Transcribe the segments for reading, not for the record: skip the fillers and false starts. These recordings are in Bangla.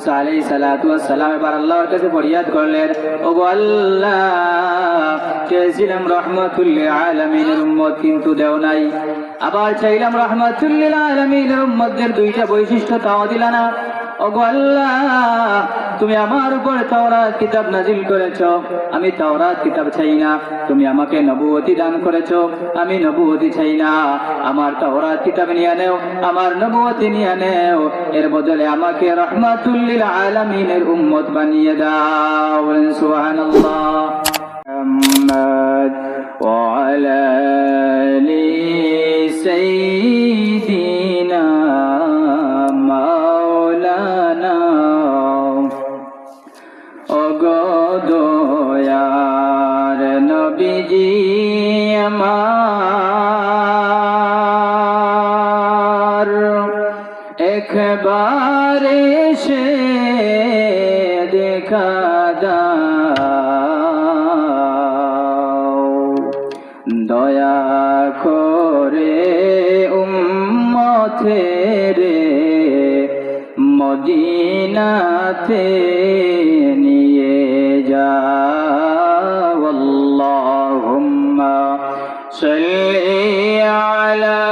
মুসা আলাইহিস সালাতু ওয়াস সালাম এবার আল্লাহর কাছে ফরিয়াদ করলেন, ওগো আল্লাহ, চেয়েছিলাম রাহমাতুল লিল আলামিনের উম্মত কিন্তু দেও নাই, আবার চাইলাম রাহমাতুল লিল আলামিনের উম্মতদের দুইটা বৈশিষ্ট্য তাও দিলা না। ওগো আল্লাহ, তুমি আমার উপরে তাওরাত কিতাব নাজিল করেছো, আমি তাওরাত কিতাব চাই না। তুমি আমাকে নবুয়তি দান করেছো, আমি নবুয়তি চাই না। আমার তাওরাত কিতাব নিয়ে নেও, আমার নবুয়তি নিয়ে নেও, এর বদলে আমাকে রাহমাতুল লিল আলামিনের উম্মত বানিয়ে দাও। বলেন সুবহানাল্লাহ। মুহাম্মদ ওয়া আলা আলি সাইয়্যিদিনা মাওলানা। ওগো দয়ার নবীজি আমার, একবার এসে দেখা দাও, দয়া করে উম্মতের মদিনাতে নিয়ে যাও। আল্লাহুম্মা সাল্লি আলা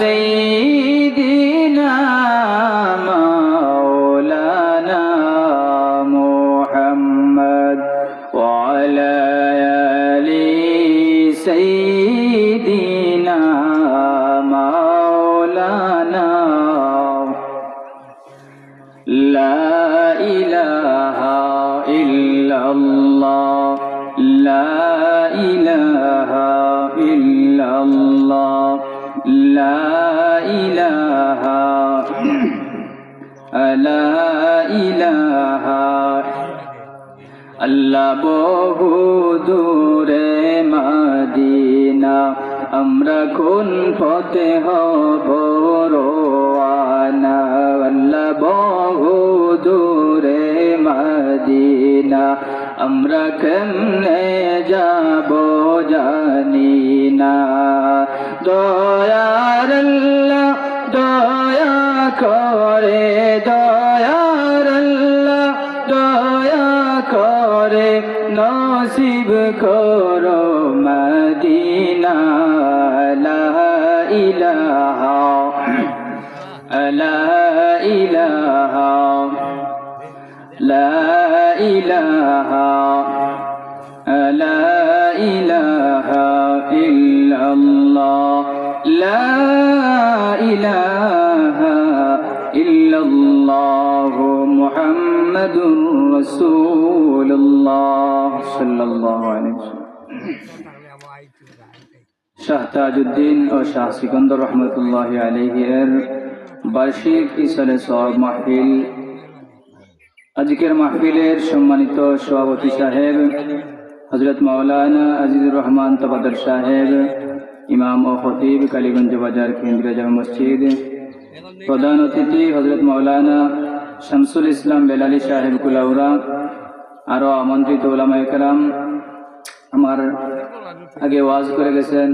সাইয়্যিদিনা মাওলানা মুহাম্মদ ওয়া আলা আলি সাইয়্যিদিনা মাওলানা। লা ইলাহা ইল্লাল্লাহ, লা ইলাহা ইল্লাল্লাহ, লা ইলাহা, লা ইলাহা। আল্লাহ বহু দূরে মদিনা, আমরা কোন পথে হব রওয়ানা। আল্লাহ বহু দূরে মদিনা, আমরা কেমনে যাব জানি না। দয়ার আল্লাহ দয়া করে, দয়ার আল্লাহ দয়া করে, নসিব করো মদিনা। লা ইলাহা, লা ইলাহা, লা ইলাহা, লা ইলাহা ইল্লাল্লাহ, লা ইলাহা ইল্লাল্লাহ মুহাম্মাদুর রাসূলুল্লাহ সাল্লাল্লাহু আলাইহি ওয়াসাল্লাম। শাহ তাজউদ্দিন ও শাহ সিকান্দার রহমতুল্লাহি আলাইহি এর বার্ষিক ইসালে সওয়াব মাহফিল। আজকের মাহফিলের সম্মানিত সভাপতি সাহেব হযরত মাওলানা আজিজুর রহমান তবাদর সাহেব, ইমাম ও খতিব কালীগঞ্জ বাজার কেন্দ্রীয় জামে মসজিদ। প্রধান অতিথি হযরত মাওলানা শামসুল ইসলাম বেলালী সাহেব কুলাউড়া, আরো আমন্ত্রিত উলামায়ে কেরাম। আমার আগে ওয়াজ করে গেছেন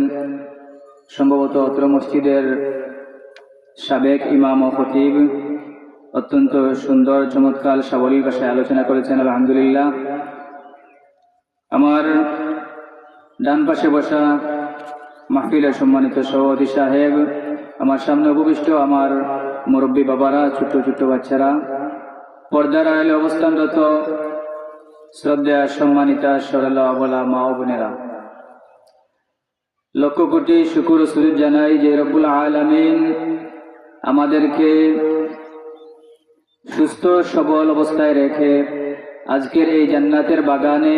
সম্ভবত অত্র মসজিদের সাবেক ইমাম ও খতিব, অত্যন্ত সুন্দর চমৎকার সাবলীল ভাষায় আলোচনা করেছেন, আলহামদুলিল্লাহ। আমার ডান পাশে বসা মাহফিলের সম্মানিত সভাপতি সাহেব, আমার সামনে উপবিষ্ট আমার মুরব্বী বাবারা, ছোট্ট ছোট্ট বাচ্চারা, পর্দার আড়ালে অবস্থানরত শ্রদ্ধা সম্মানিতা সরলা অবলা মা ও বোনেরা, লক্ষ কোটি শুকর ও সুজুদ জানাই যে রব্বুল আলামিন আমাদেরকে সুস্থ সবল অবস্থায় রেখে আজকের এই জান্নাতের বাগানে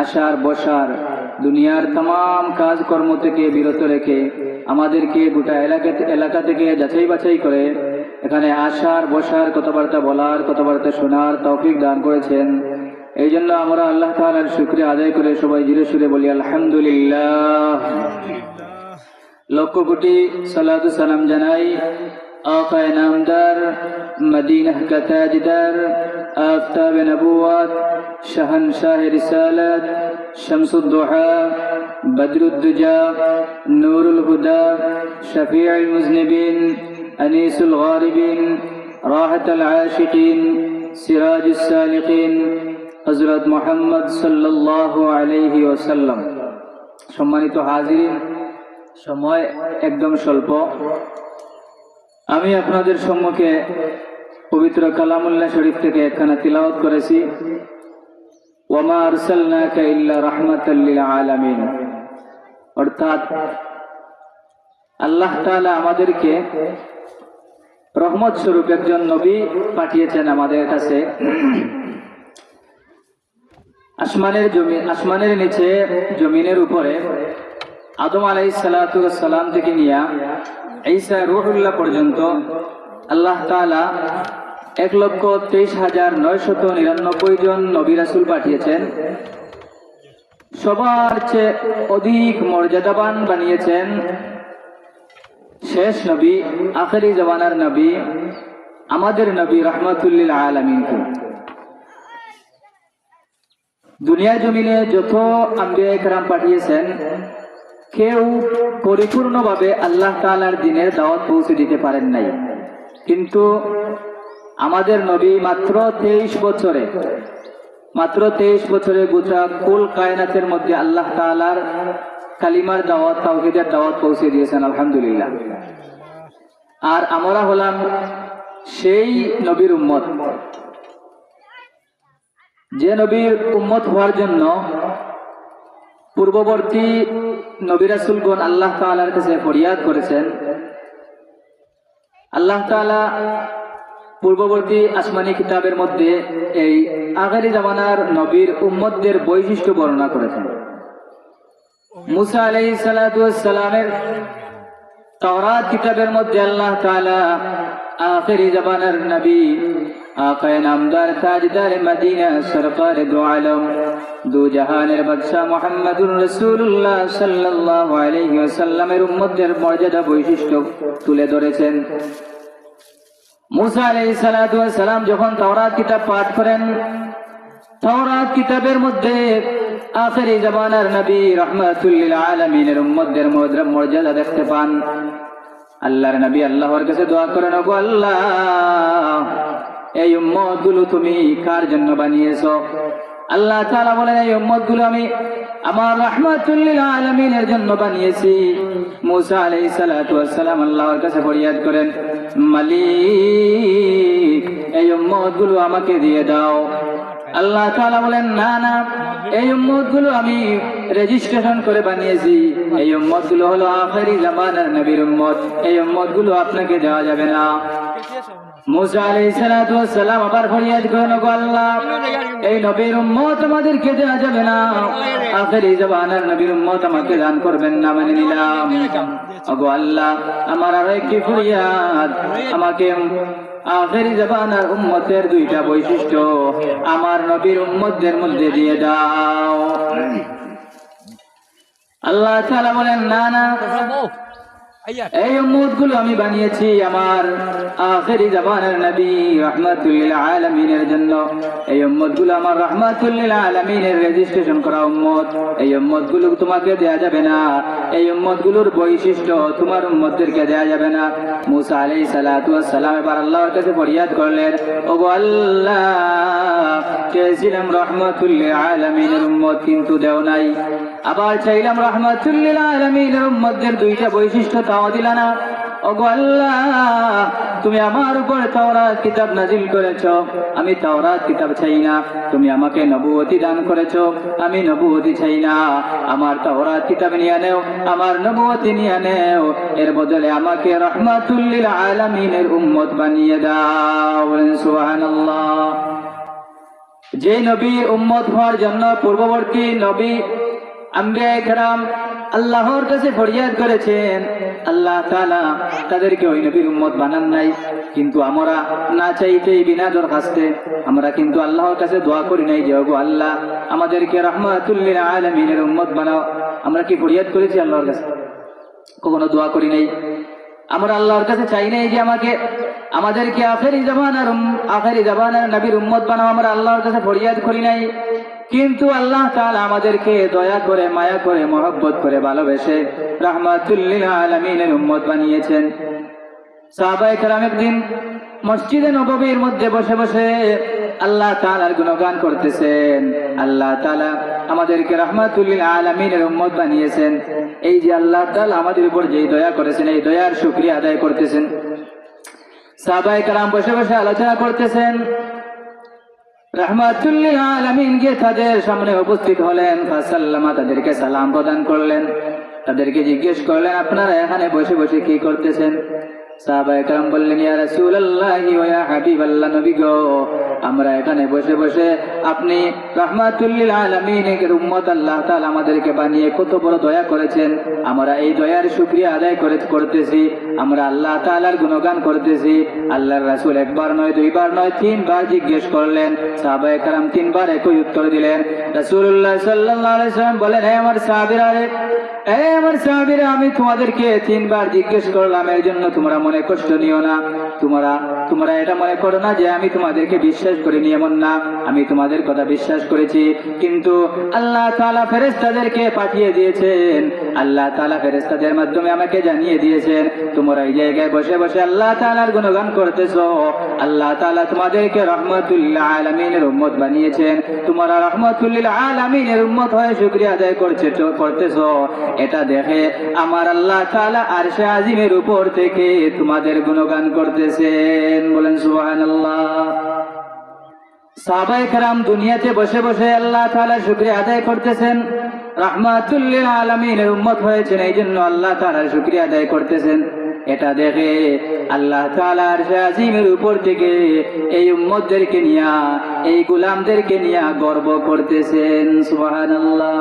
আসার বসার, দুনিয়ার तमाम কাজকর্ম থেকে বিরত রেখে আমাদেরকে গোটা এলাকা থেকে যাচাই বাছাই করে এখানে আসার বসার, কথাবার্তা বলার, কথাবার্তা শোনার তৌফিক দান করেছেন। এই জন্য আমরা আল্লাহ তাআলার শুকরিয়া আদায় করে সবাই জোরে সুরে বলি আলহামদুলিল্লাহ। লক্ষ কোটি সালাতু সালাম জানাই আকায়ে নামদার, মদিনাহ কা তাজদার, আফতাব নবুওয়াত, শাহনশাহ রিসালাত, শামসুদ দুহা, বদরুদ দুজা, নূরুল হুদা, শফিউল মুজনিবিন, আনিসুল গারিবিন, راحة العاشقين سراج السالقين হযরত মুহাম্মদ সাল্লাল্লাহু আলাইহি ওয়াসাল্লাম। সম্মানিত হাজিরিন, সময় একদম স্বল্প। আমি আপনাদের সম্মুখে পবিত্র কালামুল্লাহ শরীফ থেকে একখানা তিলাওয়াত করেছি, ওয়ামা আরসালনাকা ইল্লা রাহমাতাল লিল আলামিন। অর্থাৎ আল্লাহ তাআলা আমাদেরকে রহমত স্বরূপ একজন নবী পাঠিয়েছেন আমাদের কাছে। আসমানের নিচে জমিনের উপরে আদম আলাইহিস সালাতু ওয়াস সালাম থেকে নিয়ে ঈসা রূহুল্লাহ পর্যন্ত আল্লাহ তাআলা 1,23,999 জন নবী রাসূল পাঠিয়েছেন। সবার চেয়ে অধিক মর্যাদাবান বানিয়েছেন শেষ নবী, আখেরি জামানার নবী, আমাদের নবী রাহমাতুল লিল আলামিনকে। দুনিয়ার জমিনে যত আম্বিয়া কেরাম পাঠিয়েছেন, কেউ পরিপূর্ণভাবে আল্লাহ তাআলার দ্বীনের দাওয়াত পৌঁছে দিতে পারেন নাই। কিন্তু আমাদের নবী মাত্র 23 বছরে গোটা কুল কায়নাতের মধ্যে আল্লাহ তাআলার কালিমার দাওয়াত, তাওহীদের দাওয়াত পৌঁছে দিয়েছেন, আলহামদুলিল্লাহ। আর আমরা হলাম সেই নবীর উম্মত, যে নবীর উম্মত হওয়ার জন্য পূর্ববর্তী নবী রাসূলগণ আল্লাহ তাআলার কাছে ফরিয়াদ করেছেন। আল্লাহ তাআলা পূর্ববর্তী আসমানি কিতাবের মধ্যে এই আখেরি জামানার নবীর উম্মতদের বৈশিষ্ট্য বর্ণনা করেছেন। মুসা আলাইহিস সালাতু ওয়াস সালামের তাওরাত কিতাবের মধ্যে আল্লাহ তাআলা আখেরি জামানার নবী আকায়ে নামদার তাজদার মদিনা সরকার দু আলম দু জাহানের বাদশা মুহাম্মদুর রাসূলুল্লাহ সাল্লাল্লাহু আলাইহি ওয়াসাল্লামের উম্মতদের মর্যাদা বৈশিষ্ট্য তুলে ধরেছেন। মুসা আলাইহিস সালাতু ওয়াস সালাম যখন তাওরাত কিতাব পাঠ করেন, তাওরাত কিতাবের মধ্যে আখেরি জামানার নবী রাহমাতুল লিল আলামিনের উম্মতদের মর্যাদা দেখতে পান। আল্লাহর নবী আল্লাহর কাছে দোয়া করেন, ওগো আল্লাহ, এই উম্মতগুলো তুমি কার জন্য বানিয়েছো? আল্লাহ তাআলা বলেন, এই উম্মতগুলো আমি আমার রাহমাতুল লিল আলামিনের জন্য বানিয়েছি। মুসা আলাইহিস সালাতু ওয়াস সালাম আল্লাহর কাছে ফরিয়াদ করেন, মালিক, এই উম্মতগুলো আমাকে দিয়ে দাও। আল্লাহ তাআলা বলেন, না না, এই উম্মতগুলো আমি রেজিস্ট্রেশন করে বানিয়েছি। এই উম্মতগুলো হলো আখেরি জামানার নবীর উম্মত, এই উম্মতগুলো আপনাকে দেওয়া যাবে না। মুসা আলাইহিস সালাতু ওয়াস সালাম আবার ফরিয়াদ করেন, ওগো আল্লাহ, এই নবীর উম্মত আমাদেরকে দেওয়া যাবে না, আখেরি জামানার নবীর উম্মত আমাকে দান করবেন না, মানে নিলাম। ওগো আল্লাহ, আমার আরো একটি ফরিয়াদ, আমাকে আখেরি জামানার উম্মতের দুইটা বৈশিষ্ট্য আমার নবীর উম্মতদের মধ্যে দিয়ে দাও। আল্লাহ তাআলা বলেন, না না, এই উম্মতগুলো আমি বানিয়েছি আমার আখেরি জামানার নবী রাহমাতুল লিল আলামিনের জন্য। এই উম্মতগুলো আমার রাহমাতুল লিল আলামিনের রেজিস্ট্রেশন করা উম্মত। এই উম্মতগুলো তোমাকে দেয়া যাবে না, এই উম্মতগুলোর বৈশিষ্ট্য তোমার উম্মতদেরকে দেয়া যাবে না। মুসা আলাইহিস সালাতু ওয়াস সালাম এবার আল্লাহর কাছে ফরিয়াদ করলেন, ওগো আল্লাহ, চেয়েছিলাম রাহমাতুল লিল আলামিনের উম্মত, কিন্তু দেও নাই। আবার চাইলাম রাহমাতুল লিল আলামিনের উম্মতদের দুইটা বৈশিষ্ট্য, তাও দিলা না। ওগো আল্লাহ, তুমি আমার উপর তাওরাত কিতাব নাজিল করেছো, আমি তাওরাত কিতাব চাই না। তুমি আমাকে নবুয়তি দান করেছো, আমি নবুয়তি চাই না। আমার তাওরাত কিতাব নিয়ে নেও, আমার নবুয়তি নিয়ে নেও, এর বদলে আমাকে রাহমাতুল লিল আলামিনের উম্মত বানিয়ে দাও। বলেন সুবহানাল্লাহ। যে নবী উম্মত হওয়ার জন্য পূর্ববর্তী নবী আম্বিয়া কেরাম আল্লাহর কাছে ফরিয়াদ করেছেন, আল্লাহ তাআলা তাদেরকে ওই নবীর উম্মত বানান নাই। কিন্তু আমরা না চাইতেই, বিনা দরখাস্তে আমরা কিন্তু আল্লাহর কাছে দোয়া করি নাই যে ওগো আল্লাহ, আমাদেরকে রাহমাতুল লিল আলামিনের উম্মত বানাও। আমরা কি ফরিয়াদ করেছি আল্লাহর কাছে? কখনো দোয়া করি নাই। আমরা আল্লাহর কাছে চাই নাই যে আমাদেরকে আখেরি জামানার নবীর উম্মত বানাও। আমরা আল্লাহর কাছে ফরিয়াদ করি নাই। কিন্তু আল্লাহ তাআলা আমাদেরকে দয়া করে, মায়া করে, মহব্বত করে, ভালোবেসে রাহমাতুল লিল আলামিনের উম্মত বানিয়েছেন। সাহাবায়ে কেরাম একদিন মসজিদে নববীর মধ্যে বসে বসে আল্লাহ তাআলার গুণগান করতেছেন। আল্লাহ তাআলা আমাদেরকে রাহমাতুল লিল আলামিনের উম্মত বানিয়েছেন। এই যে আল্লাহ তাআলা আমাদের উপর যেই দয়া করেছেন, এই দয়ার শুকরিয়া আদায় করতেছেন। সাহাবায়ে কেরাম বসে বসে আলোচনা করতেছেন। রাহমাতুল লিল আলামিন গিয়ে তাদের সামনে উপস্থিত হলেন। ফাসাল্লামা, তাদেরকে সালাম প্রদান করলেন। তাদেরকে জিজ্ঞেস করলেন, আপনারা এখানে বসে বসে কি করতেছেন? সাহাবায়ে কেরাম বললেন, ইয়া রাসূলুল্লাহি ওয়া ইয়া হাবিবাল্লাহ, নবী গো, আমরা এখানে বসে বসে আপনি রাহমাতুল লিল আলামিনের উম্মত আল্লাহ তাআলা আমাদেরকে বানিয়ে কত বড় দয়া করেছেন, আমরা এই দয়ার শুকরিয়া আদায় করতেছি। আমরা আল্লাহ তাআলার গুণগান করতেছি। আল্লাহর রাসূল একবার নয়, দুইবার নয়, তিনবার জিজ্ঞেস করলেন। সাহাবায়ে কেরাম তিনবার একই উত্তর দিলেন। রাসূলুল্লাহ সাল্লাল্লাহু আলাইহি ওয়াসাল্লাম বলেন, হে আমার সাহাবীরা, আমি তোমাদেরকে তিনবার জিজ্ঞেস করলাম, এর জন্য তোমরা মনে কষ্ট নিও না। তোমরা এটা মনে করো না যে আমি তোমাদেরকে বিশ্বাস করিনি, এমন না, আমি তোমাদের কথা বিশ্বাস করেছি। কিন্তু আল্লাহ তাআলা ফেরেশতাদেরকে পাঠিয়ে দিয়েছেন। আল্লাহ তাআলা ফেরেশতাদের মাধ্যমে আমাকে জানিয়ে দিয়েছেন তোমরা এই জায়গায় বসে বসে আল্লাহ তাআলার গুণগান করতেছো। আল্লাহ তাআলা তোমাদেরকে রাহমাতুল লিল আলামিনের উম্মত বানিয়েছেন। তোমরা রাহমাতুল লিল আলামিনের উম্মত হয়ে শুকরিয়া আদায় করতেছো। এটা দেখে আমার আল্লাহ তাআলা আরশে আজিমের উপর থেকে তোমাদের গুণগান করতেছেন। বলেন সুবহানাল্লাহ। সাহাবায়ে কেরাম দুনিয়াতে বসে বসে আল্লাহ তাআলার শুকরিয়া আদায় করতেছেন। রাহমাতুল লিল আলামিনের উম্মত হয়েছেন, এই জন্য আল্লাহ তাআলার শুকরিয়া আদায় করতেছেন। এটা দেখে আল্লাহ তাআলা আরশে আজিমের উপর থেকে এই উম্মতদেরকে নিয়ে, এই গোলামদেরকে নিয়ে গর্ব করতেছেন। সুবহানাল্লাহ।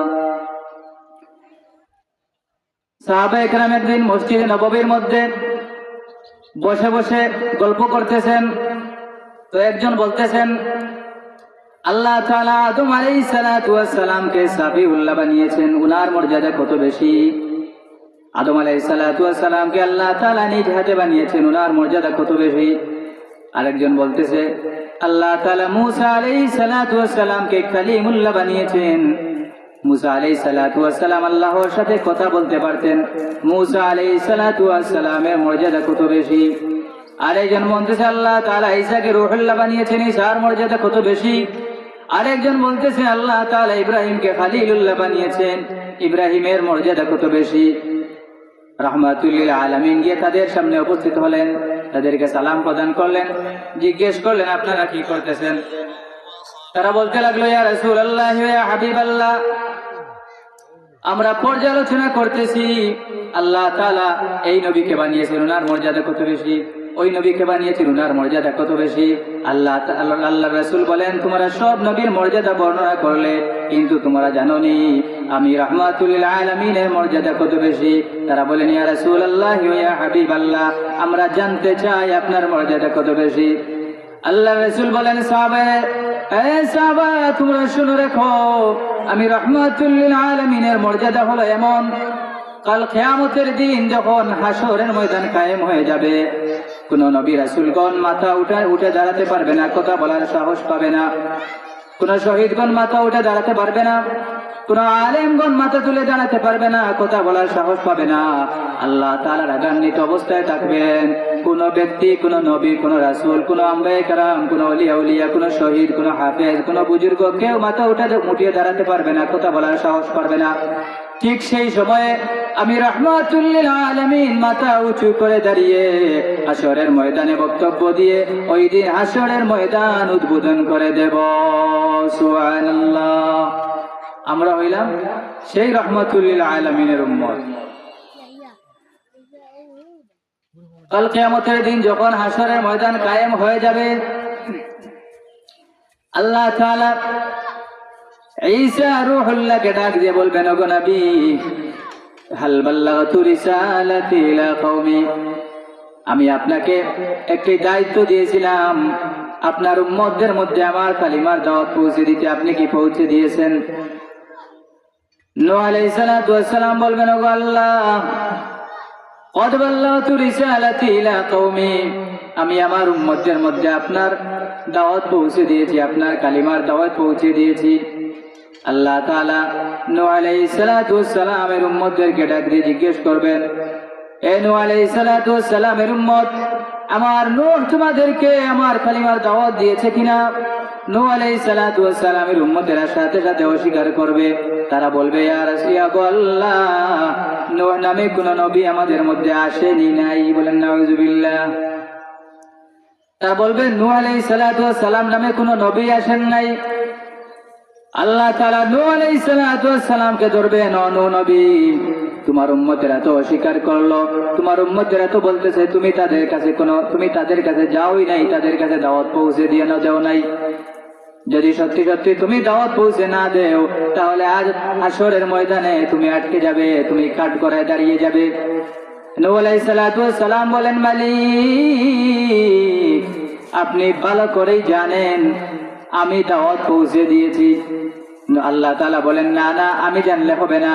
সাহাবায়ে কেরাম একদিন মসজিদে নববীর মধ্যে বসে বসে গল্প করতেছেন। তো একজন বলতেছেন, আল্লাহ তাআলা আদম আলাইহিস সালাতু ওয়াস সালামকে সাফিউল্লাহ বানিয়েছেন, উনার মর্যাদা কত বেশি। আদম আলাইহিস সালাতু ওয়াস সালামকে আল্লাহ তাআলা নিজ হাতে বানিয়েছেন, উনার মর্যাদা কত বেশি। আরেকজন বলতেছে, আল্লাহ তাআলা মূসা আলাইহিস সালাতু ওয়াস সালামকে কালিমুল্লাহ বানিয়েছেন, মূসা আলাইহিস সালাতু ওয়াস সালাম আল্লাহর সাথে কথা বলতে পারতেন, মূসা আলাইহিস সালাতু ওয়াস সালামের মর্যাদা কত বেশি। আরেকজন বলতেছে, আল্লাহ তাআলা ঈসাকে রূহুল্লাহ বানিয়েছেন, ঈসার মর্যাদা কত বেশি। আরেকজন বলতেছে, আল্লাহ তাআলা ইব্রাহিমকে খলিলুল্লাহ বানিয়েছেন, ইব্রাহিমের মর্যাদা কত বেশি। রাহমাতুল লিল আলামিন গিয়ে তাদের সামনে উপস্থিত হলেন, তাদেরকে সালাম প্রদান করলেন, জিজ্ঞেস করলেন, আপনারা কি করতেছেন? তারা বলতে লাগলো, ইয়া রাসূলুল্লাহ ইয়া হাবিবাল্লাহ, আমরা পর্যালোচনা করতেছি আল্লাহ তাআলা এই নবীকে বানিয়েছেন, ওনার মর্যাদা কত বেশি, ওই নবীকে বানিয়েছেন, ওনার মর্যাদা কত বেশি। আল্লাহ রাসূল বলেন, তোমরা সব নবীর মর্যাদা বর্ণনা করলে, কিন্তু তোমরা জানোনি আমি রাহমাতুল লিল আলামিনের মর্যাদা কত বেশি। তারা বলেন, ইয়া রাসূলুল্লাহ ইয়া হাবিবাল্লাহ, আমরা জানতে চাই আপনার মর্যাদা কত বেশি। আল্লাহ রাসূল বলেন, সাহাবা তোমরা শুনে রাখো, আমি রাহমাতুল লিল আলামিনের মর্যাদা হলো এমন, কাল কিয়ামতের দিন যখন হাসরের ময়দান কায়েম হয়ে যাবে, কোন নবী রাসূলগণ মাথা উঠে দাঁড়াতে পারবে না, কথা বলার সাহস পাবে না। কোন শহীদগণ মাথা উঠে দাঁড়াতে পারবে না, কোন আলেমগণ মাথা তুলে দাঁড়াতে পারবে না, কথা বলার সাহস পাবে না। আল্লাহ তাআলা রাগান্বিত অবস্থায় থাকবেন। কোন ব্যক্তি, কোন নবী, কোন রাসূল, কোন আম্বিয়া কেরাম, কোন আউলিয়া, কোন শহীদ, কোন হাফেজ, কোন বুজুর্গ কেউ মাথা উঠিয়ে দাঁড়াতে পারবে না, কথা বলার সাহস পারবে না। ঠিক সেই সময়ে আমি রাহমাতুল লিল আলামিন মাথা উঁচু করে দাঁড়িয়ে হাসরের ময়দানে বক্তব্য দিয়ে ওই দিন হাসরের ময়দান উদ্বোধন করে দেব। সুবহানাল্লাহ। আমরা হইলাম সেই রাহমাতুল লিল আলামিনের উম্মত। কাল কিয়ামতের দিন যখন হাসরের ময়দান কায়েম হয়ে যাবে, আল্লাহ তাআলা ঈসা রূহুল্লাহকে ডাক দিয়ে বলবেন, ওগো নবী, হাল বাল্লাগতু রিসালাতি ইলা কওমি, আমি আপনাকে একটি দায়িত্ব দিয়েছিলাম, আপনার উম্মতদের মধ্যে আমার কালিমার দাওয়াত পৌঁছে দিতে, আপনি কি পৌঁছে দিয়েছেন? নূহ আলাইহিস সালাতু ওয়াস সালাম বলবেন, ওগো আল্লাহ, কদ বাল্লাগতু রিসালাতি ইলা কওমি, আমি আমার উম্মতদের মধ্যে আপনার দাওয়াত পৌঁছে দিয়েছি, আপনার কালিমার দাওয়াত পৌঁছে দিয়েছি। আল্লাহ তাআলা নূহ আলাইহিস সালাতু ওয়াস সালামের উম্মতদেরকে ডাক দিয়ে জিজ্ঞেস করবেন, এ নূহ আলাইহিস সালাতু ওয়াস সালামের উম্মত, আমার নূহ তোমাদেরকে আমার কালিমার দাওয়াত দিয়েছে কিনা? নূহ আলাইহিস সালাতু ওয়াস সালামের উম্মতেরা সাথে সাথে অস্বীকার করবে। তারা বলবে, ইয়া রাসূলুল্লাহ, নূহ নামে কোন নবী আমাদের মধ্যে আসেনি নাই। বলেন নাউযুবিল্লাহ। তারা বলবে, নূহ আলাইহিস সালাতু ওয়াস সালাম নামে কোন নবী আসেন নাই। আল্লাহ তাআলা নূহ আলাইহিস সালাতু ওয়াস সালামকে ধরবেন, ও নূহ নবী, তোমার উম্মতেরা তো অস্বীকার করলো, তোমার উম্মতেরা তো বলতেছে তুমি তাদের কাছে যাওই নাই, তাদের কাছে দাওয়াত পৌঁছে দিয়ে দেও নাই। যদি সত্যি সত্যি তুমি দাওয়াত পৌঁছে না দেও, তাহলে আজ হাসরের ময়দানে তুমি আটকে যাবে, তুমি কাঠ করায় দাঁড়িয়ে যাবে। নূহ আলাইহিস সালাতু ওয়াস সালাম বলেন, মালিক, আপনি ভালো করেই জানেন আমি দাওয়াত পৌঁছে দিয়েছি। আল্লাহ তাআলা বলেন, না না, আমি জানলে হবে না,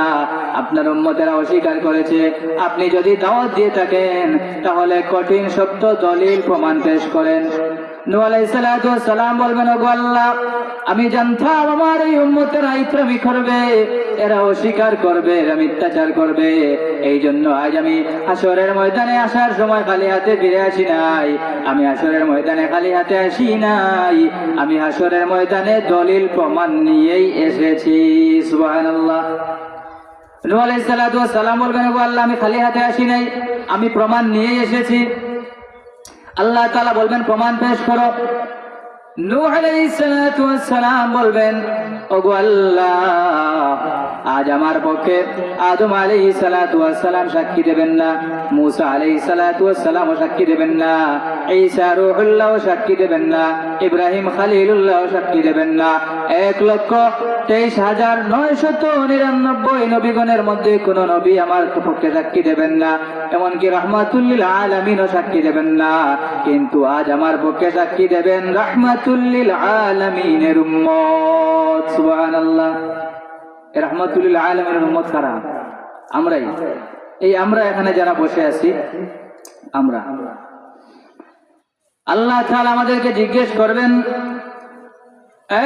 আপনার উম্মতেরা অস্বীকার করেছে। আপনি যদি দাওয়াত দিয়ে থাকেন তাহলে কঠিন শক্ত দলিল প্রমাণ পেশ করেন। নূহ আলাইহিস সালাতু ওয়াস সালাম বলবেন, ওগো আল্লাহ, আমি জানতাম আমার এই উম্মতেরা ইতরামি করবে, এরা অস্বীকার করবে, এরা মিথ্যাচার করবে। এই জন্য আজ আমি হাসরের ময়দানে আসার সময় খালি হাতে ফিরে আসি নাই, আমি হাসরের ময়দানে খালি হাতে আসি নাই, আমি হাসরের ময়দানে দলিল প্রমাণ নিয়েই এসেছি। সুবহানাল্লাহ। নূহ আলাইহিস সালাতু ওয়াস সালাম বলবেন, ওগো আল্লাহ, আমি খালি হাতে আসি নাই, আমি প্রমাণ নিয়েই এসেছি। আল্লাহ তাআলা বলবেন, প্রমাণ পেশ করো। নূহ আলাইহিস সালাতু ওয়াস সালাম বলবেন, ওগো আল্লাহ, আজ আমার পক্ষে আদম আলাইহিস সালাতু ওয়াস সালাম সাক্ষী দেবেন না, মূসা আলাইহিস সালাতু ওয়াস সালাম সাক্ষী দেবেন না, ঈসা রূহুল্লাহ সাক্ষী দেবেন না, ইব্রাহিম খলিলুল্লাহ সাক্ষী দেবেন না, 1,23,999 নবীগণের মধ্যে কোন নবী আমার পক্ষে সাক্ষী দেবেন না, এমনকি রাহমাতুল লিল আলামিনও সাক্ষী দেবেন না। কিন্তু আজ আমার পক্ষে সাক্ষী দেবেন রাহমাতুল লিল আলামিনের উম্মত। সুবহানাল্লাহ। রাহমাতুল লিল আলামিনের উম্মত কারা? আমরাই। এই আমরা এখানে যারা বসে আছি, আমরা, আল্লাহ তাআলা আমাদেরকে জিজ্ঞেস করবেন,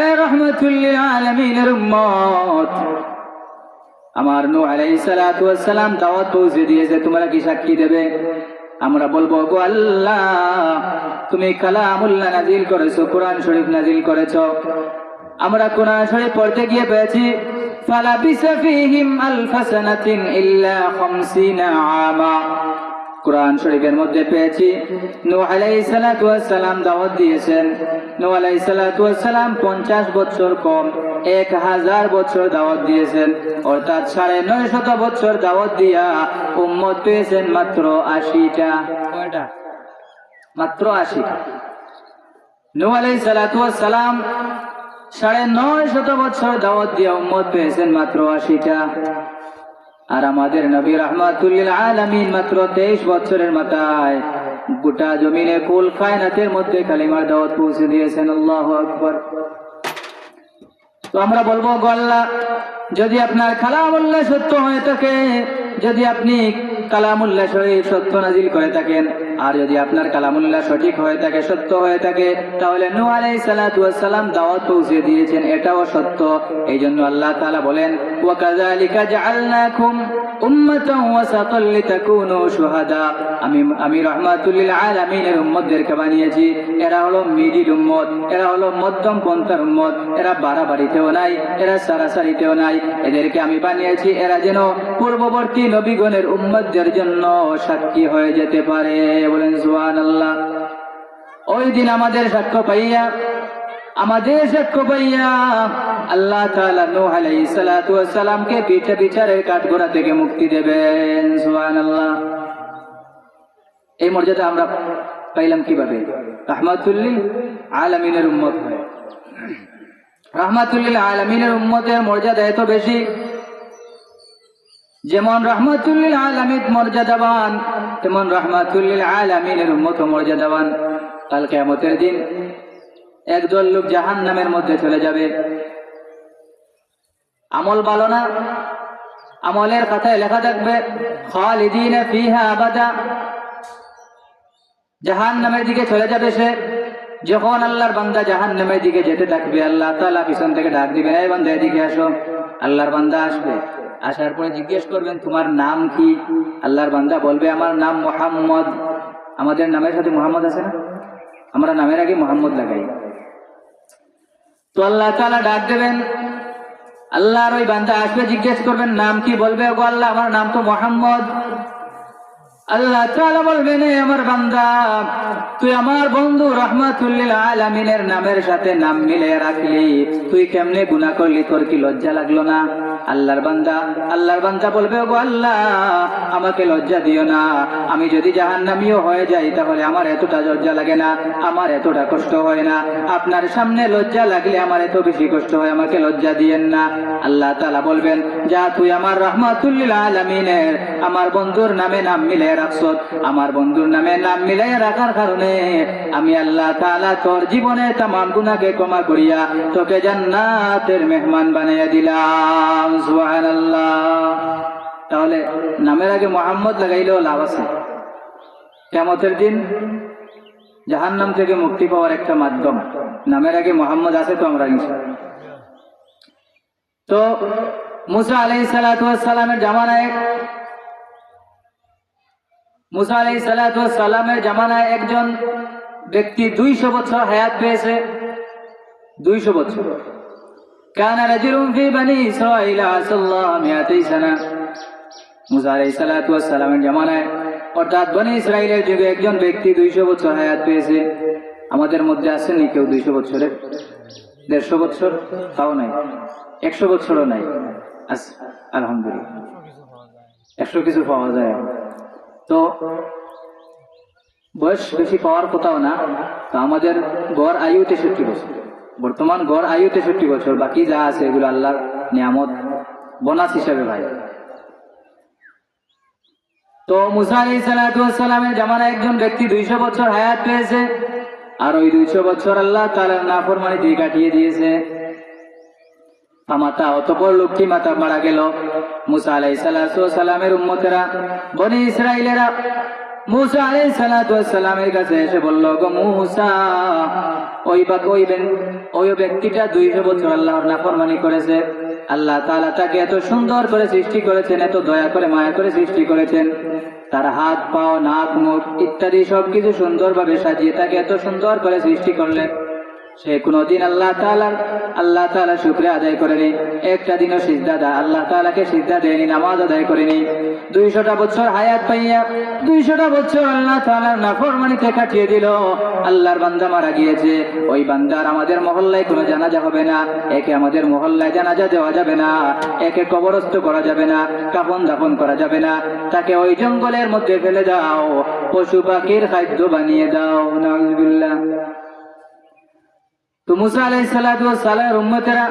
এ রাহমাতুল লিল আলামিনের উম্মত, আমার নূহ আলাইহিস সালাতু ওয়াস সালাম দাওয়াত পৌঁছে দিয়েছে, তোমরা কি সাক্ষী দেবে? আমরা বলবো, গো আল্লাহ, তুমি কালামুল্লাহ নাজিল করেছো, কোরআন শরীফ নাজিল করেছো। আমরা কোরআন শরীফ পড়তে গিয়ে পেয়েছি, ফালাবিসা ফীহিম আলফা সানাতিন ইল্লা 50 আমা। কোরআন শরীফের মধ্যে পেয়েছি নূহ আলাইহিস সালাতু ওয়াস সালাম দাওয়াত দিয়েছেন। নূহ আলাইহিস সালাতু ওয়াস সালাম 50 বছর কম 1000 বছর দাওয়াত দিয়েছেন, অর্থাৎ 950 বছর দাওয়াত দিয়া উম্মত পেয়েছেন মাত্র 80টা। কয়টা? মাত্র 80টা। নূহ আলাইহিস সালাতু ওয়াস সালাম 950 বছর দাওয়াত দিয়া উম্মত পেয়েছেন মাত্র 80টা। আর আমাদের নবী রাহমাতুল লিল আলামিন মাত্র 23 বছরের মাথায় গোটা জমিনে কুল কায়নাতের মধ্যে কালিমার দাওয়াত পৌঁছে দিয়েছেন। আল্লাহু আকবার। তো আমরা বলবো, গো আল্লাহ, যদি আপনার কালামুল্লাহ সত্য হয়ে থাকে, যদি আপনি কালামুল্লাহ শরীফ সত্য নাজিল করে থাকেন, আর যদি আপনার কালামুল্লাহ সঠিক হয়ে থাকে, সত্য হয়ে থাকে, তাহলে নূহ আলাইহিস সালাতু ওয়াস সালাম দাওয়াত পৌঁছে দিয়েছেন, এটাও সত্য। এই জন্য আল্লাহ তাআলা বলেন, ওয়া কাযালিকা জাআলনাকুম উম্মাতান ওয়াসাতাল লিতাকুনু শুহাদা। আমি রাহমাতুল লিল আলামিনের উম্মতদেরকে বানিয়েছি, এরা হলো মিডিল উম্মত, এরা হলো মধ্যম পন্থার উম্মত, এরা বাড়াবাড়িতেও নাই, এরা সারাসারিতেও নাই। এদেরকে আমি বানিয়েছি এরা যেন পূর্ববর্তী নবীগণের উম্মতদের জন্য সাক্ষী হয়ে যেতে পারে। বলেন সুবহানাল্লাহ। ওই দিন আমাদের সাক্ষ্য পাইয়া আল্লাহ তাআলা নূহ আলাইহিস সালাতু ওয়াস সালামকে বিচারের কাঠগড়া থেকে মুক্তি দেবেন। সুবহানাল্লাহ। এই মর্যাদা আমরা পাইলাম কিভাবে? রাহমাতুল লিল আলামিনের উম্মত হয়ে। রাহমাতুল লিল আলামিনের উম্মতের মর্যাদা এত বেশি, যেমন রাহমাতুল লিল আলামিন মর্যাদাবান, তেমন রাহমাতুল লিল আলামিনের উম্মত মর্যাদাবান। কাল কিয়ামতের দিন একদল লোক জাহান্নামের মধ্যে চলে যাবে। আমল ভালো না, আমলের খাতায় লেখা থাকবে খালিদিনা ফিহা আবাদা। জাহান্নামের দিকে চলে যাবে সে। যখন আল্লাহর বান্দা জাহান্নামের দিকে যেতে থাকবে, আল্লাহ তাআলা পিছন থেকে ডাক দিবেন, এই বান্দা এদিকে আসো। আল্লাহর বান্দা আসবে, আসার পরে জিজ্ঞেস করবেন, তোমার নাম কি? আল্লাহর বান্দা বলবে, আমার নাম মুহাম্মদ। আমাদের নামের সাথে মোহাম্মদ আছে না? আমরা নামের আগে মোহাম্মদ লাগাই। তো আল্লাহ তাআলা ডাক দেবেন, আল্লাহর ওই বান্দা আসবে, জিজ্ঞেস করবেন নাম কি? বলবে ওগো আল্লাহ আমার নাম তো মোহাম্মদ। আল্লাহ তাআলা বলবেন এ আমার বান্দা, তুই আমার বন্ধু রাহমাতুল লিল আলামিনের নামের সাথে নাম মিলিয়ে রাখলি, তুই কেমনে গুনাহ করলি? তোর কি লজ্জা লাগলো না? আল্লাহর বান্দা বলবে ওগো আল্লাহ আমাকে লজ্জা দিও না, আমি যদি জাহান্নামীও হয়ে যাই তাহলে আমার এতটা লজ্জা লাগে না, আমার এতটা কষ্ট হয় না, আপনার সামনে লজ্জা লাগলে আমার এত বেশি কষ্ট হয়, আমাকে লজ্জা দিয়েন না। আল্লাহ তাআলা বলবেন যা তুই আমার রাহমাতুল লিল আলামিনের আমার বন্ধুর নামে নাম মিলিয়ে রাখছস, আমার বন্ধুর নামে নাম মিলিয়ে রাখার কারণে আমি আল্লাহ তাআলা তোর জীবনে तमाम গুনাহকে ক্ষমা করিয়া তোকে জান্নাতের মেহমান বানিয়ে দিলাম। সুবহানাল্লাহ। তাহলে নামের আগে মুহাম্মদ লাগাইলেও লাভ আছে। কিয়ামতের দিন জাহান্নাম থেকে মুক্তি পাওয়ার একটা মাধ্যম নামের আগে মুহাম্মদ আছে তো আমরা ইনশাআল্লাহ। তো মুসা আলাইহিস সালাতু ওয়াস সালামের জামানায় একজন ব্যক্তি 200 বছর হায়াত পেয়েছে। 200 বছর। কানা রাজুলুন ফি বনি ইসরাঈল আসাল্লাহ 200 সানা। মুসা আলাইহিস সালাতু ওয়াস সালামের জামানায় অর্থাৎ বনি ইসরাঈলের যুগে একজন ব্যক্তি 200 বছর হায়াত পেয়েছে। আমাদের মধ্যে আছেন নি কেউ 200 বছরের? 150 বছর তাও নাই, 100 বছরও নাই। আলহামদুলিল্লাহ 100 কিছু পাওয়া যায়। তো বয়স বেশি পাওয়ার কোথাও না। তো আমাদের গড় আয়ু 63 বছর, বর্তমান গড় আয়ু 63 বছর। বাকি যা আছে এগুলো আল্লাহর নিয়ামত, বোনাস হিসাবে ভাই। তো মুসা আলাইহিস সালাতু ওয়াস সালামের জামানায় একজন ব্যক্তি 200 বছর হায়াত পেয়েছে, আর ওই 200 বছর আল্লাহ তাআলার নাফরমানিতে কাটিয়ে দিয়েছে। মাতা অতঃপর লক্ষ্মী মাতা মারা গেল। মুসা আলাইহিস সালাতু ওয়াস সালামের উম্মতেরা বনি ইসরাঈলেরা মুসা আলাইহিস সালাতু ওয়াস সালামের কাছে এসে বলল, গো মুসা, ওই ব্যক্তিটা 200 বছর আল্লাহর নাফরমানি করেছে। আল্লাহ তাআলা তাকে এত সুন্দর করে সৃষ্টি করেছেন, এত দয়া করে মায়া করে সৃষ্টি করেছেন, তার হাত পাও নাক মুখ ইত্যাদি সবকিছু সুন্দরভাবে সাজিয়ে তাকে এত সুন্দর করে সৃষ্টি করলেন। সে কোনদিন আল্লাহ তাআলা শুকরিয়া আদায় করেনি, একটা দিনও আল্লাহ তাআলাকে সিজদা দেয়নি, নামাজ আদায় করেনি। 200টা বছর হায়াত পাইয়া 200টা বছর আল্লাহ তাআলার নাফরমানিতে কাটিয়ে দিল। আল্লাহর বান্দা মারা গিয়েছে, ওই বান্দার আমাদের মহল্লায় কোনো জানাজা হবে না, একে আমাদের মহল্লায় জানাজা দেওয়া যাবে না, একে কবরস্থ করা যাবে না, কাফন দাফন করা যাবে না, তাকে ওই জঙ্গলের মধ্যে ফেলে দাও, পশু পাখির খাদ্য বানিয়ে দাও। নাউযুবিল্লাহ। তো মুসা আলাইহিস সালাতু ওয়াস সালামের উম্মতেরা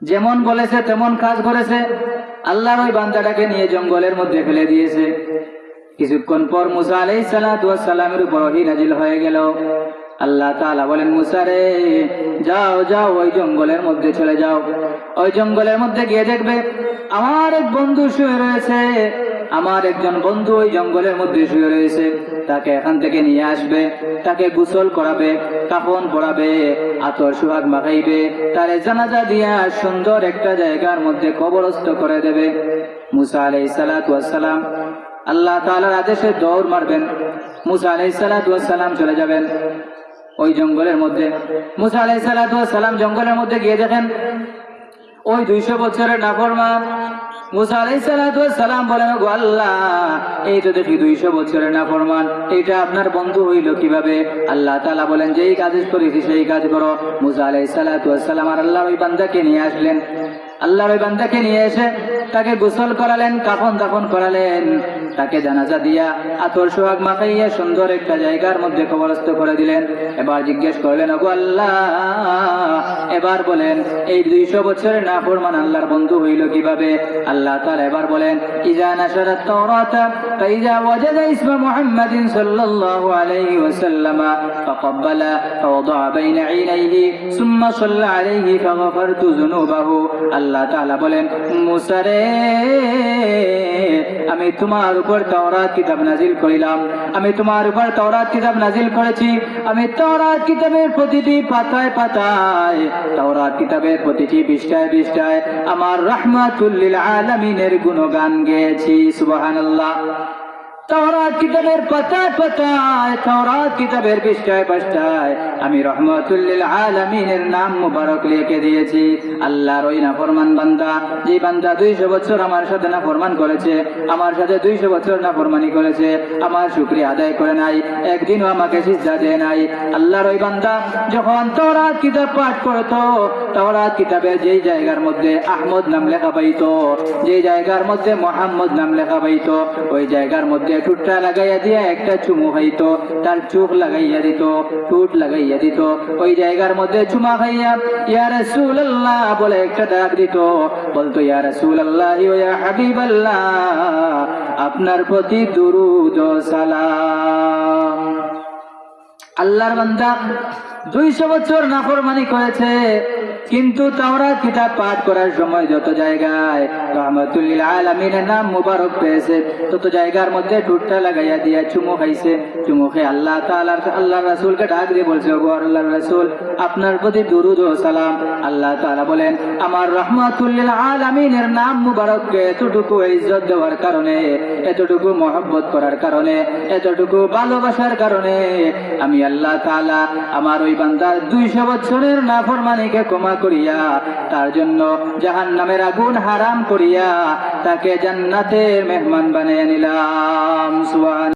যেমন বলেছে তেমন কাজ করেছে। আল্লাহর ওই বান্দাটাকে নিয়ে জঙ্গলের মধ্যে ফেলে দিয়েছে। কিছুক্ষণ পর মুসা আলাইহিস সালাতু ওয়াস সালামের উপর ওহী নাজিল হয়ে গেল। আল্লাহ তাআলা বলেন, মুসা রে যাও ওই জঙ্গলের মধ্যে চলে যাও। ওই জঙ্গলের মধ্যে গিয়ে দেখবে আমার এক বন্ধু শুয়ে রয়েছে, আমার একজন বন্ধু ওই জঙ্গলের মধ্যে শুয়ে রয়েছে। তাকে এখান থেকে নিয়ে আসবে, তাকে গোসল করাবে, কাফন পরাবে, আতর সুহাগ মাখাইবে, তারে জানাজা দিয়া সুন্দর একটা জায়গার মধ্যে কবরস্থ করে দেবে। মুসা আলাইহিস সালাতু ওয়াস সালাম আল্লাহ তাআলার আদেশে দৌড় মারবেন। মুসা আলাইহিস সালাতু ওয়াস সালাম চলে যাবেন ওই জঙ্গলের মধ্যে। মুসা আলাইহিস সালাতু ওয়াস সালাম জঙ্গলের মধ্যে গিয়ে দেখেন ওই 200 বছরের নাফরমান। মুসা আলাইহিস সালাতু ওয়াস সালাম বলেন, গো আল্লাহ, এই তো দেখি 200 বছরের নাফরমান, এটা আপনার বন্ধু হইল কিভাবে? আল্লাহ তাআলা বলেন, যেই কাজ করেছি সেই কাজ করো। মুসা আলাইহিস সালাতু ওয়াস সালাম আর আল্লাহর ওই বান্দাকে নিয়ে আসলেন। আল্লাহর ওই বান্দাকে নিয়ে এসে তাকে গোসল করালেন, কাফন দাফন করালেন, তাকে জানাজা দিয়া আতর সোহাগ মাখাইয়া সুন্দর একটা জায়গার মধ্যে কবরস্থ করে দিলেন। এবার জিজ্ঞেস করলেন, ওগো আল্লাহ, এবার বলেন এই 200 বছরের নাফরমান আল্লাহর বন্ধু হইল কিভাবে? আল্লাহ তাআলা এবার বলেন, ইজা নাশারাত তাওরাতা ফাইজা ওয়াজাদা ইসমা মুহাম্মাদিন সাল্লাল্লাহু আলাইহি ওয়াসাল্লাম ফাকাব্বালা ফাওয়াদা বাইনা আইনাইহি সুম্মা সাল্লা আলাইহি ফাগফারতু যুনুবাহু। আল্লাহ তাআলা বলেন, মুসা রে, আমি তোমার উপর তাওরাত কিতাব নাজিল করিলাম, আমি তোমার উপর তাওরাত কিতাব নাজিল করেছি। আমি তাওরাত কিতাবের প্রতিটি পাতায় পাতায়, তাওরাত কিতাবের প্রতিটি পৃষ্ঠায় পৃষ্ঠায় আমার রাহমাতুল লিল আলামিনের গুণগান গেয়েছি। সুবহানাল্লাহ। তাওরাত কিতাবের পাতায় পাতায়, তাওরাত কিতাবের পৃষ্ঠায় পৃষ্ঠায় আমি রহমাতুল লিল আলামিনের নাম মুবারক লিখে দিয়েছি। আল্লাহর ওই নাফরমান বান্দা, যে বান্দা 200 বছর আমার সাথে নাফরমান করেছে, আমার সাথে 200 বছর নাফরমানি করেছে, আমার শুকরিয়া আদায় করে নাই, একদিনও আমাকে সিজদা দেয় নাই, আল্লাহর ওই বান্দা যখন তাওরাত কিতাব পাঠ করতো, তাওরাত কিতাবের যেই জায়গার মধ্যে আহমদ নাম লেখা পাইতো, যেই জায়গার মধ্যে মুহাম্মদ নাম লেখা পাইতো, ওই জায়গার মধ্যে টুটটা লাগাইয়া দিয়া একটা চুমু খাইতো, তার চোখ লাগাইয়া দিত, টুট লাগাইয়া দিত, ওই জায়গার মধ্যে চুমা খাইয়া ইয়া রাসূলুল্লাহ বলে একটা ডাক দিত, বলতো ইয়া রাসূলুল্লাহ ইয়া হাবিবাল্লাহ, আপনার প্রতি দুরূদ ও সালাম। আল্লাহর বান্দা 200 বছর নাফরমানি করেছে, কিন্তু তাওরাত কিতাব পাঠ করার সময় যত জায়গায় রহমাতুল লিল আলামিনের নাম মুবারক পেয়েছে, তত জায়গার মধ্যে টুটটা লাগাইয়া দিয়া চুমু খাইছে। চুমু খেয়ে আল্লাহর রাসূলকে ডাক দিয়ে বলছে, ওগো আল্লাহর রাসূল, আপনার প্রতি দুরূদ ও সালাম। আল্লাহ তাআলা বলেন, আমার রহমাতুল লিল আলামিনের নাম মুবারককে এতটুকু ইজ্জত দেওয়ার কারণে, এতটুকু মহব্বত করার কারণে, এতটুকু ভালোবাসার কারণে আমি আল্লাহ তাআলা আমার ওই বান্দার 200 বছরের নাফরমানিকে ক্ষমা করিয়া তার জন্য জাহান্নামের আগুন হারাম করিয়া তাকে জান্নাতের মেহমান বানিয়ে নিলাম। সুবহান